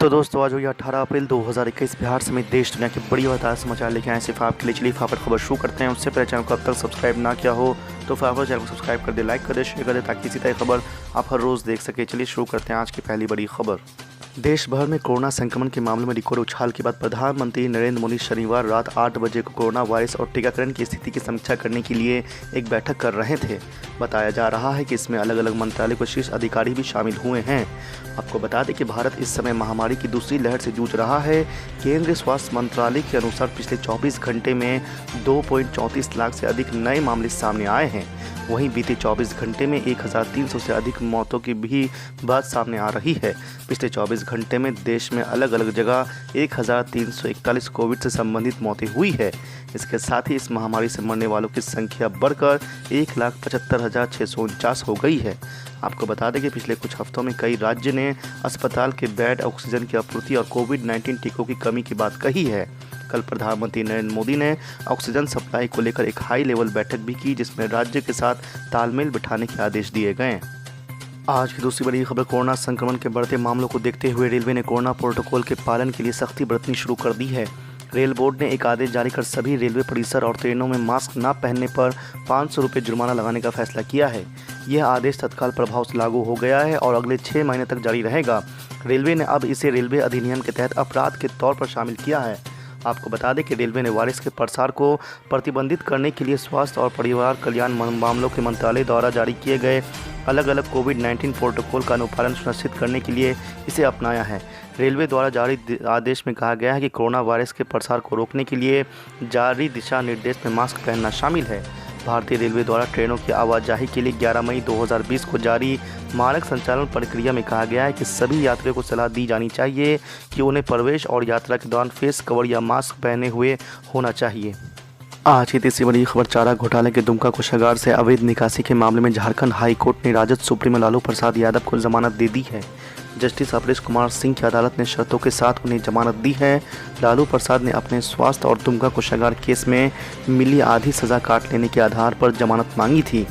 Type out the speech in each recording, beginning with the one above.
तो दोस्तों आज हुई 18 अप्रैल 2021 बिहार समेत देश दुनिया की बड़ी और ताज़ा समाचार लेके आए सिर्फ आपके लिए। चलिए फटाफट खबर शुरू करते हैं। उससे पहले चैनल को अब तक सब्सक्राइब ना किया हो तो फटाफट चैनल को सब्सक्राइब कर दे, लाइक कर दे, शेयर कर दे ताकि इसी तरह खबर आप हर रोज़ देख सके। चलिए शुरू करते हैं आज की पहली बड़ी खबर। देश भर में कोरोना संक्रमण के मामलों में रिकॉर्ड उछाल के बाद प्रधानमंत्री नरेंद्र मोदी शनिवार रात 8 बजे को कोरोना वायरस और टीकाकरण की स्थिति की समीक्षा करने के लिए एक बैठक कर रहे थे। बताया जा रहा है कि इसमें अलग अलग मंत्रालय के शीर्ष अधिकारी भी शामिल हुए हैं। आपको बता दें कि भारत इस समय महामारी की दूसरी लहर से जूझ रहा है। केंद्रीय स्वास्थ्य मंत्रालय के अनुसार पिछले 24 घंटे में 2.34 लाख से अधिक नए मामले सामने आए हैं। वहीं बीते 24 घंटे में 1300 से अधिक मौतों की भी बात सामने आ रही है। पिछले 24 घंटे में देश में अलग अलग जगह 1341 कोविड से संबंधित मौतें हुई है। इसके साथ ही इस महामारी से मरने वालों की संख्या बढ़कर 1,75,649 हो गई है। आपको बता दें कि पिछले कुछ हफ्तों में कई राज्य ने अस्पताल के बेड, ऑक्सीजन की आपूर्ति और कोविड-19 टीकों की कमी की बात कही है। कल प्रधानमंत्री नरेंद्र मोदी ने ऑक्सीजन सप्लाई को लेकर एक हाई लेवल बैठक भी की, जिसमें राज्य के साथ तालमेल बिठाने के आदेश दिए गए। आज की दूसरी बड़ी खबर। कोरोना संक्रमण के बढ़ते मामलों को देखते हुए रेलवे ने कोरोना प्रोटोकॉल के पालन के लिए सख्ती बरतनी शुरू कर दी है। रेल बोर्ड ने एक आदेश जारी कर सभी रेलवे परिसर और ट्रेनों में मास्क न पहनने पर 500 रुपये जुर्माना लगाने का फैसला किया है। यह आदेश तत्काल प्रभाव से लागू हो गया है और अगले 6 महीने तक जारी रहेगा। रेलवे ने अब इसे रेलवे अधिनियम के तहत अपराध के तौर पर शामिल किया है। आपको बता दें कि रेलवे ने वायरस के प्रसार को प्रतिबंधित करने के लिए स्वास्थ्य और परिवार कल्याण मामलों के मंत्रालय द्वारा जारी किए गए अलग अलग कोविड-19 प्रोटोकॉल का अनुपालन सुनिश्चित करने के लिए इसे अपनाया है। रेलवे द्वारा जारी आदेश में कहा गया है कि कोरोना वायरस के प्रसार को रोकने के लिए जारी दिशा निर्देश में मास्क पहनना शामिल है। भारतीय रेलवे द्वारा ट्रेनों की आवाजाही के लिए 11 मई 2020 को जारी मानक संचालन प्रक्रिया में कहा गया है कि सभी यात्रियों को सलाह दी जानी चाहिए कि उन्हें प्रवेश और यात्रा के दौरान फेस कवर या मास्क पहने हुए होना चाहिए। आज की तीसरी बड़ी खबर। चारा घोटाले के दुमका कोषागार से अवैध निकासी के मामले में झारखंड हाई कोर्ट ने राजद सुप्रीमो लालू प्रसाद यादव को जमानत दे दी है। जस्टिस अपरेश कुमार सिंह की अदालत ने शर्तों के साथ उन्हें जमानत दी है। लालू प्रसाद ने अपने स्वास्थ्य और दुमका कोषागार केस में मिली आधी सज़ा काट लेने के आधार पर जमानत मांगी थी।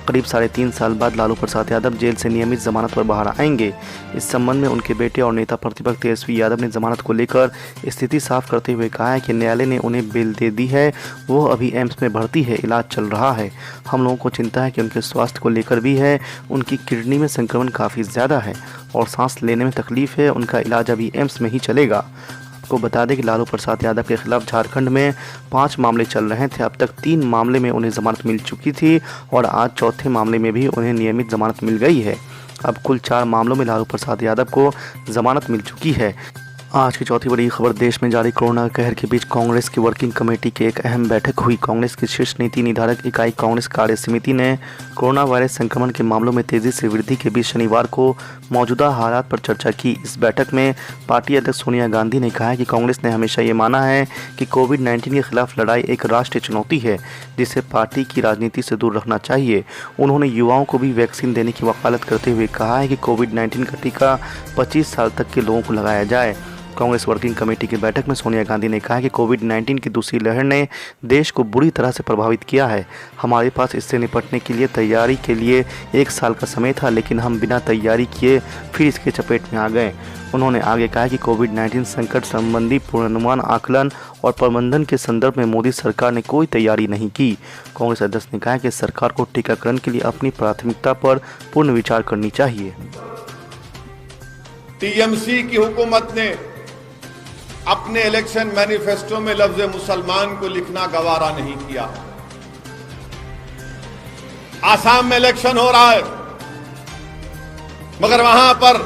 करीब 3.5 साल बाद लालू प्रसाद यादव जेल से नियमित जमानत पर बाहर आएंगे। इस संबंध में उनके बेटे और नेता प्रतिपक्ष तेजस्वी यादव ने जमानत को लेकर स्थिति साफ करते हुए कहा है कि न्यायालय ने उन्हें बेल दे दी है। वो अभी एम्स में भर्ती है, इलाज चल रहा है। हम लोगों को चिंता है कि उनके स्वास्थ्य को लेकर भी है। उनकी किडनी में संक्रमण काफ़ी ज़्यादा है और सांस लेने में तकलीफ है। उनका इलाज अभी एम्स में ही चलेगा। को बता दें कि लालू प्रसाद यादव के खिलाफ झारखंड में 5 मामले चल रहे थे। अब तक 3 मामले में उन्हें जमानत मिल चुकी थी और आज चौथे मामले में भी उन्हें नियमित जमानत मिल गई है। अब कुल 4 मामलों में लालू प्रसाद यादव को जमानत मिल चुकी है। आज की चौथी बड़ी खबर। देश में जारी कोरोना कहर के बीच कांग्रेस की वर्किंग कमेटी की एक अहम बैठक हुई। कांग्रेस की शीर्ष नीति निर्धारक इकाई कांग्रेस कार्य समिति ने कोरोना वायरस संक्रमण के मामलों में तेजी से वृद्धि के बीच शनिवार को मौजूदा हालात पर चर्चा की। इस बैठक में पार्टी अध्यक्ष सोनिया गांधी ने कहा कि कांग्रेस ने हमेशा ये माना है कि कोविड-19 के खिलाफ लड़ाई एक राष्ट्रीय चुनौती है जिसे पार्टी की राजनीति से दूर रखना चाहिए। उन्होंने युवाओं को भी वैक्सीन देने की वकालत करते हुए कहा है कि कोविड-19 का टीका 25 साल तक के लोगों को लगाया जाए। कांग्रेस वर्किंग कमेटी की बैठक में सोनिया गांधी ने कहा कि कोविड-19 की दूसरी लहर ने देश को बुरी तरह से प्रभावित किया है। हमारे पास इससे निपटने के लिए तैयारी के लिए 1 साल का समय था, लेकिन हम बिना तैयारी किए फिर इसके चपेट में आ गए। उन्होंने आगे कहा कि कोविड-19 संकट संबंधी पूर्वानुमान, आकलन और प्रबंधन के संदर्भ में मोदी सरकार ने कोई तैयारी नहीं की। कांग्रेस अध्यक्ष ने कहा कि सरकार को टीकाकरण के लिए अपनी प्राथमिकता पर पूर्ण विचार करनी चाहिए। टीएमसी की हुकूमत ने अपने इलेक्शन मैनिफेस्टो में लफ्ज मुसलमान को लिखना गवारा नहीं किया। आसाम में इलेक्शन हो रहा है मगर वहां पर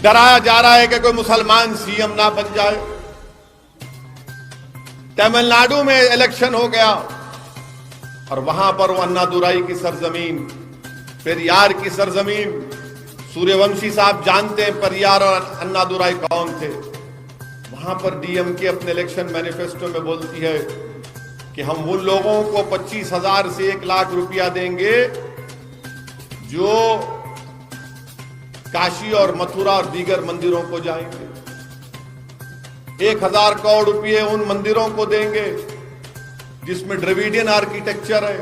डराया जा रहा है कि कोई मुसलमान सीएम ना बन जाए। तमिलनाडु में इलेक्शन हो गया और वहां पर वो अन्नादुराई की सरजमीन, पेरियार की सरजमीन, सूर्यवंशी साहब जानते हैं पेरियार और अन्नादुराई कौन थे। वहां पर डीएमके अपने इलेक्शन मैनिफेस्टो में बोलती है कि हम उन लोगों को 25,000 से 1 लाख रुपया देंगे जो काशी और मथुरा और दीगर मंदिरों को जाएंगे। 1,000 करोड़ रुपये उन मंदिरों को देंगे जिसमें द्रविडियन आर्किटेक्चर है।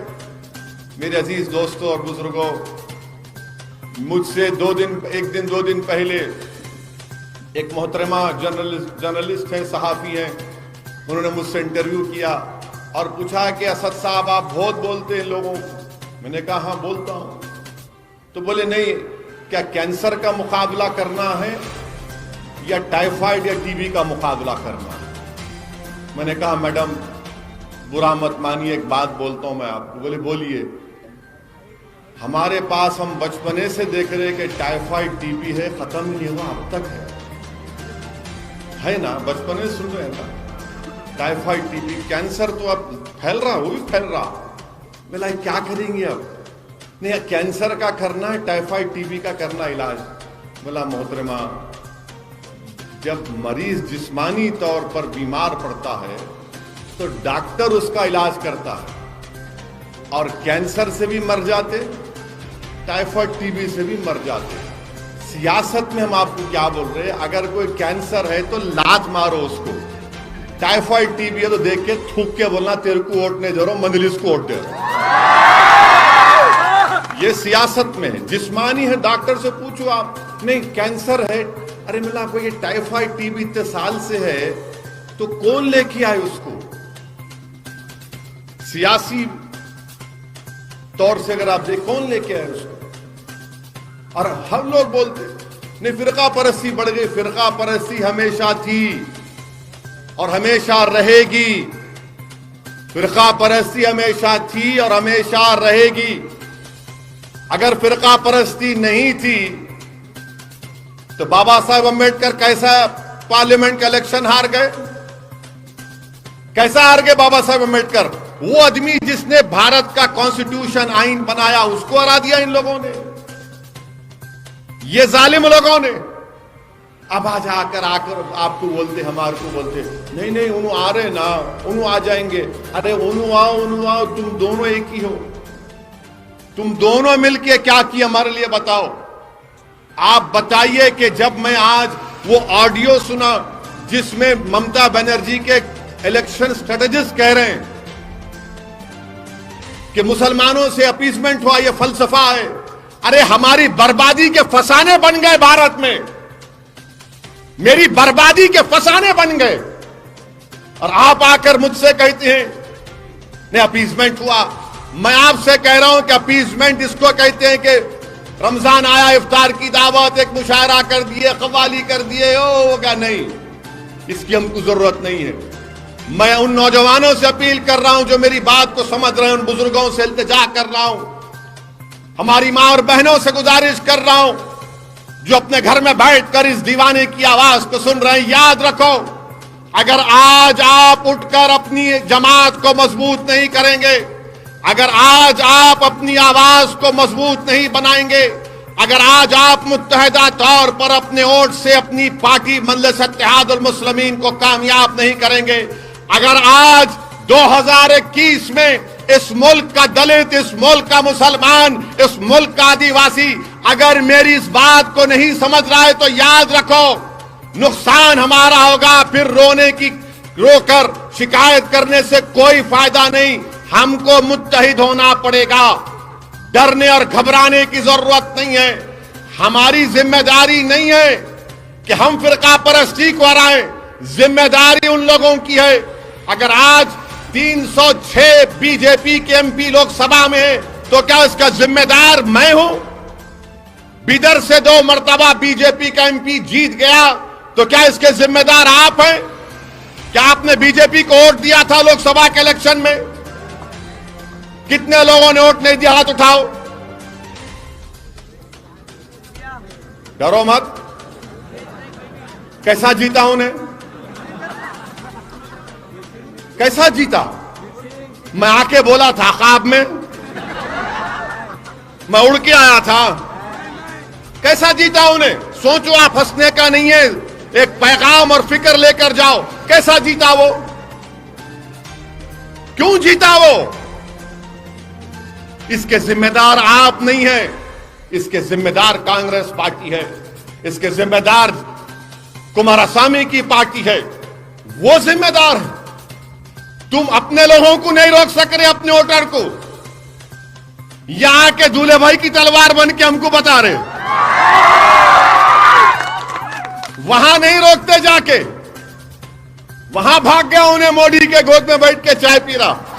मेरे अजीज दोस्तों और बुजुर्गों, मुझसे 2 दिन पहले एक मोहतरमा जर्नलिस्ट हैं, सहाफ़ी हैं, उन्होंने मुझसे इंटरव्यू किया और पूछा कि असद साहब आप बहुत बोलते हैं लोगों को। मैंने कहा हाँ बोलता हूं। तो बोले नहीं, क्या कैंसर का मुकाबला करना है या टाइफाइड या टीबी का मुकाबला करना है? मैंने कहा मैडम बुरा मत मानिए, एक बात बोलता हूं मैं आपको। बोले बोलिए। हमारे पास हम बचपने से देख रहे कि टाइफाइड टीबी है, खत्म नहीं हुआ, अब तक है ना, बचपने से सुन रहे हैं ना। टाइफाइड टीबी कैंसर तो अब फैल रहा, वो भी फैल रहा। बोला क्या करेंगे अब? नहीं, कैंसर का करना है, टाइफाइड टीबी का करना इलाज। बोला मोहतरमा, जब मरीज जिस्मानी तौर पर बीमार पड़ता है तो डॉक्टर उसका इलाज करता है, और कैंसर से भी मर जाते, टाइफाइड टीबी से भी मर जाते। सियासत में हम आपको क्या बोल रहे हैं, अगर कोई कैंसर है तो लात मारो उसको, टाइफाइड टीबी है तो देख के थूक के बोलना तेरे को वोट नहीं दे रहा हूं, मजलिस को वोट दे रहा हूं। ये सियासत में है। जिस्मानी है, डॉक्टर से पूछो आप, नहीं कैंसर है, अरे मिला आपको ये टाइफाइड टीबी इतने साल से है तो कौन लेके आए उसको? सियासी तौर से अगर आप देख, कौन लेके आए उसको? और हम लोग बोलते नहीं, फिरका परस्ती बढ़ गई। फिरका परस्ती हमेशा थी और हमेशा रहेगी। फिरका परस्ती हमेशा थी और हमेशा रहेगी। अगर फिरका परस्ती नहीं थी तो बाबा साहेब अम्बेडकर कैसा पार्लियामेंट का इलेक्शन हार गए? कैसा हार गए बाबा साहेब अम्बेडकर? वो आदमी जिसने भारत का कॉन्स्टिट्यूशन आइन बनाया, उसको हरा दिया इन लोगों ने, ये जालिम लोगों ने। अब आज आकर आपको बोलते, हमारे को बोलते नहीं नहीं उन्हों आ रहे ना, उन्हों आ जाएंगे। अरे उन्हों आओ, तुम दोनों एक ही हो। तुम दोनों मिलके क्या किया हमारे लिए बताओ। आप बताइए कि जब मैं आज वो ऑडियो सुना जिसमें ममता बनर्जी के इलेक्शन स्ट्रेटेजिस्ट कह रहे हैं कि मुसलमानों से अपीसमेंट हुआ, ये फलसफा है। अरे हमारी बर्बादी के फसाने बन गए भारत में, मेरी बर्बादी के फसाने बन गए, और आप आकर मुझसे कहते हैं नहीं अपीसमेंट हुआ। मैं आपसे कह रहा हूं कि अपीसमेंट इसको कहते हैं कि रमजान आया, इफ्तार की दावत, एक मुशायरा कर दिए, कव्वाली कर दिए, ओ क्या? नहीं, इसकी हमको जरूरत नहीं है। मैं उन नौजवानों से अपील कर रहा हूं जो मेरी बात को समझ रहे हैं, उन बुजुर्गों से इल्तिजा कर रहा हूं, हमारी मां और बहनों से गुजारिश कर रहा हूं जो अपने घर में बैठकर इस दीवाने की आवाज को सुन रहे हैं, याद रखो, अगर आज आप उठकर अपनी जमात को मजबूत नहीं करेंगे, अगर आज आप अपनी आवाज को मजबूत नहीं बनाएंगे, अगर आज आप मुत्तहिदा तौर पर अपने वोट से अपनी पार्टी मजलिस इत्तेहादुल मुस्लिमीन को कामयाब नहीं करेंगे, अगर आज 2021 में इस मुल्क का दलित, इस मुल्क का मुसलमान, इस मुल्क का आदिवासी अगर मेरी इस बात को नहीं समझ रहा है तो याद रखो, नुकसान हमारा होगा। फिर रोकर शिकायत करने से कोई फायदा नहीं, हमको मुत्तहिद होना पड़ेगा। डरने और घबराने की जरूरत नहीं है। हमारी जिम्मेदारी नहीं है कि हम फिरका परस्ती को हराएं, जिम्मेदारी उन लोगों की है। अगर आज 306 बीजेपी के एमपी लोकसभा में है तो क्या इसका जिम्मेदार मैं हूं? बिदर से 2 मर्तबा बीजेपी का एमपी जीत गया तो क्या इसके जिम्मेदार आप हैं? क्या आपने बीजेपी को वोट दिया था लोकसभा के इलेक्शन में? कितने लोगों ने वोट नहीं दिया? हाथ उठाओ। डरो मत। कैसा जीता उन्हें? कैसा जीता? मैं आके बोला था ख्वाब में, मैं उड़ के आया था। कैसा जीता उन्हें? सोचो, आप हंसने का नहीं है, एक पैगाम और फिक्र लेकर जाओ। कैसा जीता वो? क्यों जीता वो? इसके जिम्मेदार आप नहीं है, इसके जिम्मेदार कांग्रेस पार्टी है, इसके जिम्मेदार कुमारस्वामी की पार्टी है, वो जिम्मेदार है। तुम अपने लोगों को नहीं रोक सक रहे, अपने वोटर को। यहां के दूल्हे भाई की तलवार बन के हमको बता रहे, वहां नहीं रोकते जाके, वहां भाग गया, उन्हें मोदी के गोद में बैठ के चाय पी रहा।